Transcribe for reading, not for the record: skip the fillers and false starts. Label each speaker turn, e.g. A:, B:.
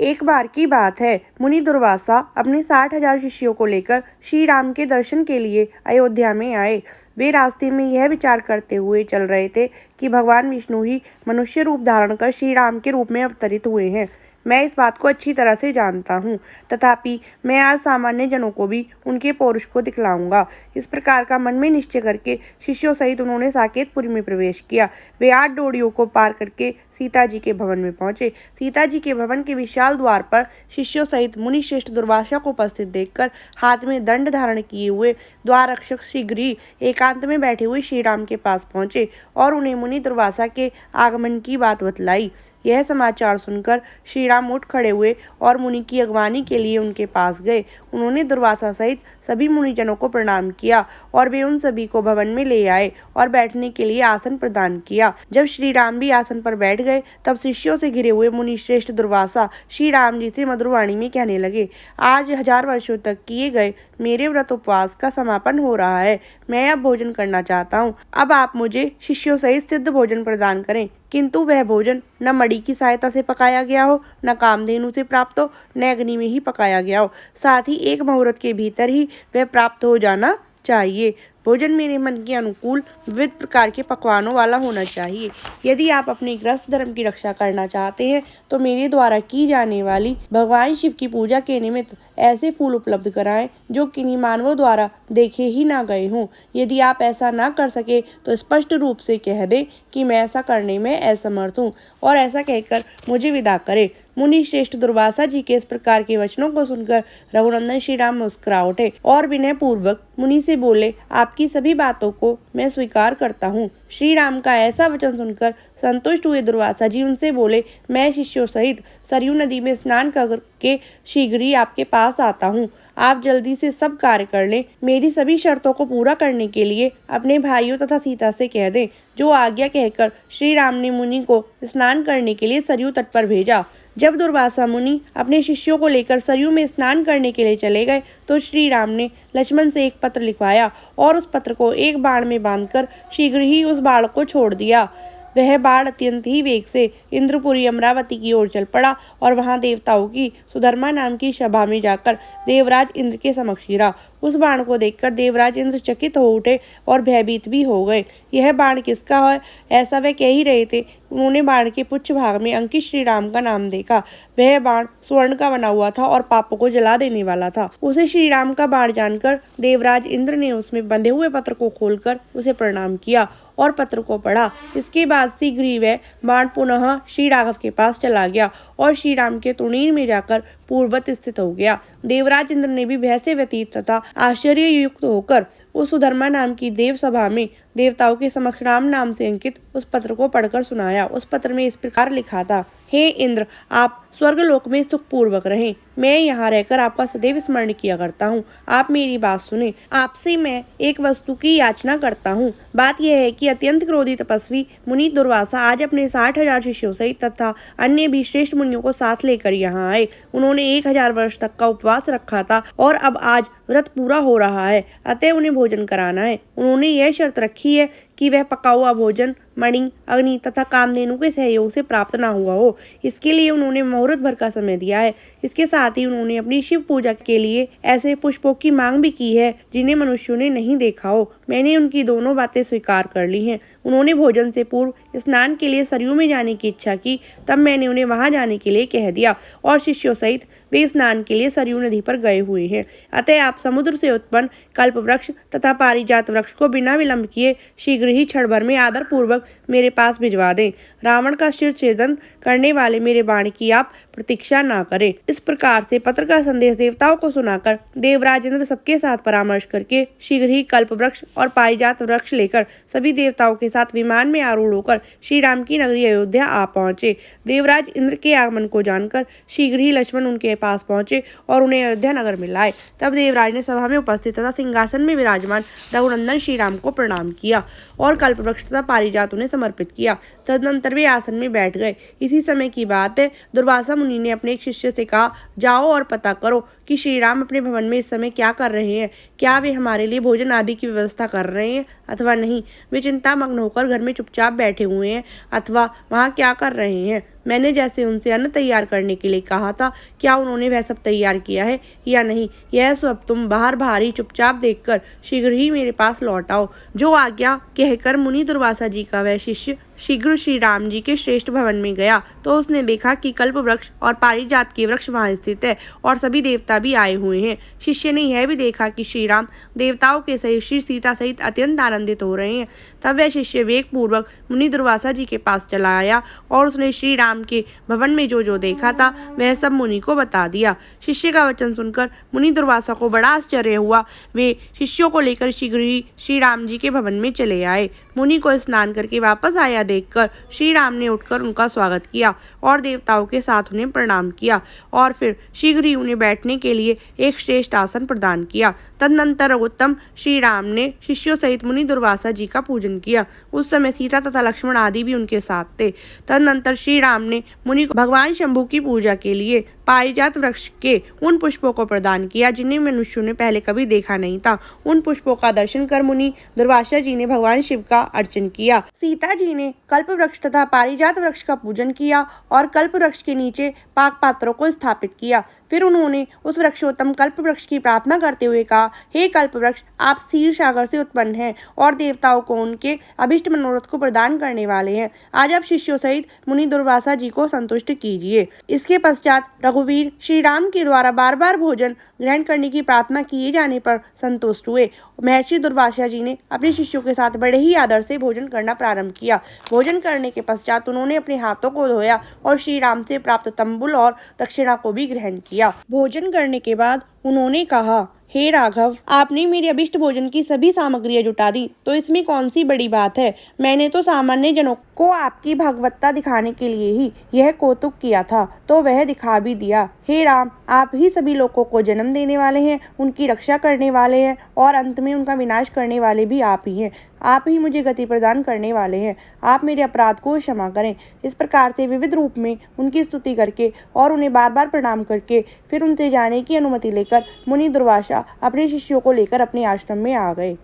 A: एक बार की बात है, मुनि दुर्वासा अपने 60,000 शिष्यों को लेकर श्री राम के दर्शन के लिए अयोध्या में आए। वे रास्ते में यह विचार करते हुए चल रहे थे कि भगवान विष्णु ही मनुष्य रूप धारण कर श्री राम के रूप में अवतरित हुए हैं। मैं इस बात को अच्छी तरह से जानता हूँ, तथापि मैं आज सामान्य जनों को भी उनके पौरुष को दिखलाऊंगा। इस प्रकार का मन में निश्चय करके शिष्यों सहित उन्होंने साकेतपुरी में प्रवेश किया। वे 8 डोरियों को पार करके सीता जी के भवन में पहुंचे। सीता जी के भवन के विशाल द्वार पर शिष्यों सहित मुनि श्रेष्ठ दुर्वासा को उपस्थित देखकर हाथ में दंड धारण किए हुए द्वार रक्षक शीघ्र ही एकांत में बैठे हुए श्री राम के पास पहुंचे और उन्हें मुनि दुर्वासा के आगमन की बात बतलाई। यह समाचार सुनकर श्री राम उठ खड़े हुए और मुनि की अगवानी के लिए उनके पास गए। उन्होंने दुर्वासा सहित सभी मुनिजनों को प्रणाम किया और वे उन सभी को भवन में ले आए और बैठने के लिए आसन प्रदान किया। जब श्री राम भी आसन पर बैठ गए, तब शिष्यों से घिरे हुए मुनि श्रेष्ठ दुर्वासा श्री राम जी से मधुर वाणी में कहने लगे, आज 1000 वर्षों तक किए गए मेरे व्रत उपवास का समापन हो रहा है। मैं अब भोजन करना चाहता हूँ। अब आप मुझे शिष्यों सहित सिद्ध भोजन प्रदान करें, किंतु वह भोजन न मणि की सहायता से पकाया गया हो, न कामधेनु से प्राप्त हो, न अग्नि में ही पकाया गया हो। साथ ही 1 मुहूर्त के भीतर ही वह प्राप्त हो जाना चाहिए। भोजन मेरे मन के अनुकूल विविध प्रकार के पकवानों वाला होना चाहिए। यदि आप अपने गृहस्थ धर्म की रक्षा करना चाहते हैं तो मेरे द्वारा की जाने वाली भगवान शिव की पूजा के निमित्त ऐसे फूल उपलब्ध कराएं जो किन्हीं मानवों द्वारा देखे ही ना गए हों। यदि आप ऐसा ना कर सके तो स्पष्ट रूप से कह दें कि मैं ऐसा करने में असमर्थ हूँ और ऐसा कहकर मुझे विदा करें। मुनि श्रेष्ठ दुर्वासा जी के इस प्रकार के वचनों को सुनकर रघुनंदन श्री राम मुस्कुरा उठे और विनय पूर्वक मुनि से बोले, आपकी सभी बातों को मैं स्वीकार करता हूँ। श्री राम का ऐसा वचन सुनकर संतुष्ट हुए दुर्वासा जी उनसे बोले, मैं शिष्यों सहित सरयू नदी में स्नान करके शीघ्र ही आपके पास आता हूँ। आप जल्दी से सब कार्य कर लें। मेरी सभी शर्तों को पूरा करने के लिए अपने भाइयों तथा सीता से कह दें। जो आज्ञा कहकर श्री राम ने मुनि को स्नान करने के लिए सरयू तट पर भेजा। जब दुर्वासा मुनि अपने शिष्यों को लेकर सरयू में स्नान करने के लिए चले गए तो श्री राम ने लक्ष्मण से एक पत्र लिखवाया और उस पत्र को एक बाण में बांधकर शीघ्र ही उस बाण को छोड़ दिया। वह बाण अत्यंत ही वेग से इंद्रपुरी अमरावती की ओर चल पड़ा और वहां देवताओं की सुधर्मा नाम की सभा में जाकर देवराज इंद्र के समक्ष गिरा। उस बाण को देखकर देवराज इंद्र चकित हो उठे और भयभीत भी हो गए। यह बाण किसका है, ऐसा वे कह ही रहे थे। उन्होंने बाण के पुच्छ भाग में अंकित श्री राम का नाम देखा। वह बाण स्वर्ण का बना हुआ था और पापों को जला देने वाला था। उसे श्री राम का बाण जानकर देवराज इंद्र ने उसमें बंधे हुए पत्र को खोलकर उसे प्रणाम किया और पत्र को पढ़ा। इसके बाद शीघ्र ही वह बाण पुनः श्री राघव के पास चला गया और श्री राम के तुणीर में जाकर पूर्ववत स्थित हो गया। देवराज इंद्र ने भी भय से व्यतीत तथा आश्चर्य युक्त होकर उस सुधर्मा नाम की देव सभा में देवताओं के समक्ष राम नाम से अंकित उस पत्र को पढ़कर सुनाया। उस पत्र में इस प्रकार लिखा था, हे इंद्र, आप स्वर्गलोक में सुखपूर्वक रहें। मैं यहाँ रहकर आपका सदैव स्मरण किया करता हूँ। आप मेरी बात सुने। आपसे मैं एक वस्तु की याचना करता हूँ। बात यह है कि अत्यंत क्रोधी तपस्वी मुनि दुर्वासा आज अपने 60,000 शिष्यों सहित तथा अन्य भी श्रेष्ठ मुनियों को साथ लेकर यहाँ आए। उन्होंने 1000 वर्ष तक का उपवास रखा था और अब आज व्रत पूरा हो रहा है, अतः उन्हें भोजन कराना है। उन्होंने यह शर्त रखी है कि वह पका हुआ भोजन मणि, अग्नि तथा कामधेनु के सहयोग से प्राप्त न हुआ हो। इसके लिए उन्होंने मुहूर्त भर का समय दिया है। इसके साथ ही उन्होंने अपनी शिव पूजा के लिए ऐसे पुष्पों की मांग भी की है जिन्हें मनुष्यों ने नहीं देखा हो। मैंने उनकी दोनों बातें स्वीकार कर ली हैं। उन्होंने भोजन से पूर्व स्नान के लिए सरयू में जाने की इच्छा की, तब मैंने उन्हें वहां जाने के लिए कह दिया और शिष्यों सहित वे स्नान के लिए सरयू नदी पर गए हुए हैं। अतः आप समुद्र से उत्पन्न कल्प वृक्ष तथा पारिजात वृक्ष को बिना विलंब किए शीघ्र ही क्षण भर में आदर पूर्वक मेरे पास भिजवा दें। रावण का शिर छेदन करने वाले मेरे बाण की आप प्रतीक्षा ना करें। इस प्रकार से पत्र का संदेश देवताओं को सुनाकर देवराज इंद्र सबके साथ परामर्श करके शीघ्र ही कल्प वृक्ष और पारिजात वृक्ष लेकर सभी देवताओं के साथ विमान में आरूढ़ होकर श्री राम की नगरी अयोध्या आ पहुंचे। देवराज इंद्र के आगमन को जानकर शीघ्र ही लक्ष्मण उनके पास पहुंचे और उन्हें अयोध्या नगर में लाए। तब देवराज ने सभा में उपस्थित तथा सिंहासन में विराजमान रघुनंदन श्री राम को प्रणाम किया और कल्प वृक्ष तथा पारिजात उन्हें समर्पित किया। तदनंतर वे आसन में बैठ गए। इसी समय की बात है, दुर्वासा मुनि ने अपने एक शिष्य से कहा, जाओ और पता करो कि श्री राम अपने भवन में इस समय क्या कर रहे हैं। क्या वे हमारे लिए भोजन आदि की व्यवस्था कर रहे हैं अथवा नहीं। वे चिंतामग्न होकर घर में चुपचाप बैठे हुए हैं अथवा वहाँ क्या कर रहे हैं। मैंने जैसे उनसे अन्न तैयार करने के लिए कहा था, क्या उन्होंने वह सब तैयार किया है या नहीं, यह सब तुम बाहर बाहरी चुपचाप देखकर शीघ्र ही मेरे पास लौट आओ। जो आज्ञा कहकर मुनि दुर्वासा जी का वह शिष्य शीघ्र श्री राम जी के श्रेष्ठ भवन में गया तो उसने देखा कि कल्प वृक्ष और पारिजात के वृक्ष वहां स्थित है और सभी देवता भी आए हुए हैं। शिष्य ने यह भी देखा कि श्री राम देवताओं के सहित श्री सीता सहित अत्यंत आनंदित हो रहे हैं। तब वह शिष्य वेग पूर्वक मुनि दुर्वासा जी के पास चला आया और उसने श्री राम के भवन में जो जो देखा था वह सब मुनि को बता दिया। शिष्य का वचन सुनकर मुनि दुर्वासा को बड़ा आश्चर्य हुआ। वे शिष्यों को लेकर शीघ्र ही श्री राम जी के भवन में चले आए। मुनि को स्नान करके वापस आया देखकर श्री राम ने उठकर उनका स्वागत किया और देवताओं के साथ उन्हें प्रणाम किया और फिर शीघ्र ही उन्हें बैठने के लिए एक श्रेष्ठ आसन प्रदान किया। तदनंतर उत्तम श्री राम ने शिष्यों सहित मुनि दुर्वासा जी का पूजन किया। उस समय सीता तथा लक्ष्मण आदि भी उनके साथ थे। तदनंतर श्री राम ने मुनि को भगवान शंभु की पूजा के लिए पारिजात वृक्ष के उन पुष्पों को प्रदान किया जिन्हें मनुष्यों ने पहले कभी देखा नहीं था। उन पुष्पों का दर्शन कर मुनि दुर्वासा जी ने भगवान शिव का अर्चन किया। सीता जी ने कल्प वृक्ष तथा पारिजात वृक्ष का पूजन किया और कल्प वृक्ष के नीचे पाक पात्रों को स्थापित किया। फिर उन्होंने उस वृक्षोत्तम कल्प वृक्ष की प्रार्थना करते हुए कहा, हे कल्प वृक्ष, आप क्षीर सागर से उत्पन्न हैं और देवताओं को उनके अभिष्ट मनोरथ को प्रदान करने वाले हैं। आज आप शिष्यों सहित मुनि दुर्वासा जी को संतुष्ट कीजिए। इसके पश्चात रघुवीर श्री राम के द्वारा बार बार भोजन ग्रहण करने की प्रार्थना किए जाने पर संतुष्ट हुए। महर्षि दुर्वासा जी ने अपने शिष्यों के साथ बड़े ही आदर से भोजन करना प्रारंभ किया। भोजन करने के पश्चात उन्होंने अपने हाथों को धोया और श्री राम से प्राप्त तंबुल और दक्षिणा को भी ग्रहण किया। भोजन करने के बाद उन्होंने कहा, हे राघव, आपने मेरे अभिष्ट भोजन की सभी सामग्रियां जुटा दी तो इसमें कौन सी बड़ी बात है। मैंने तो सामान्य जनों को आपकी भगवत्ता दिखाने के लिए ही यह कौतुक किया था तो वह दिखा भी दिया। हे राम, आप ही सभी लोगों को जन्म देने वाले हैं, उनकी रक्षा करने वाले हैं और अंत में उनका विनाश करने वाले भी आप ही हैं। आप ही मुझे गति प्रदान करने वाले हैं। आप मेरे अपराध को क्षमा करें। इस प्रकार से विविध रूप में उनकी स्तुति करके और उन्हें बार बार प्रणाम करके फिर उनसे जाने की अनुमति लेकर मुनि दुर्वासा अपने शिष्यों को लेकर अपने आश्रम में आ गए।